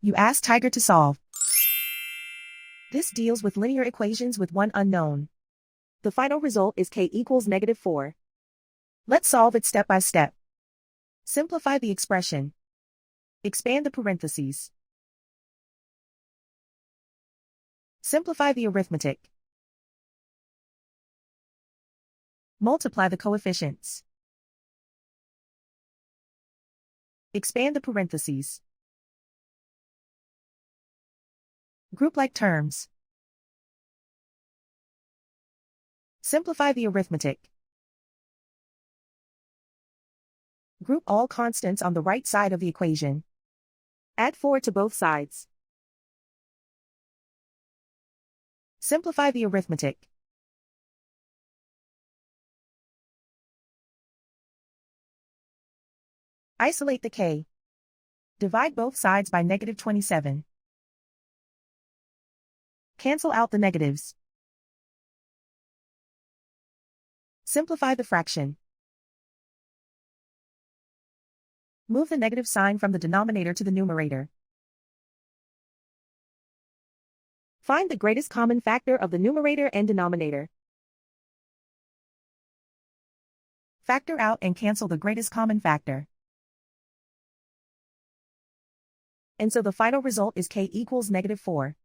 You ask Tiger to solve. This deals with linear equations with one unknown. The final result is k equals -4. Let's solve it step by step. Simplify the expression. Expand the parentheses. Simplify the arithmetic. Multiply the coefficients. Expand the parentheses. Group like terms. Simplify the arithmetic. Group all constants on the right side of the equation. Add 4 to both sides. Simplify the arithmetic. Isolate the k. Divide both sides by -27. Cancel out the negatives. Simplify the fraction. Move the negative sign from the denominator to the numerator. Find the greatest common factor of the numerator and denominator. Factor out and cancel the greatest common factor. And so the final result is k equals -4.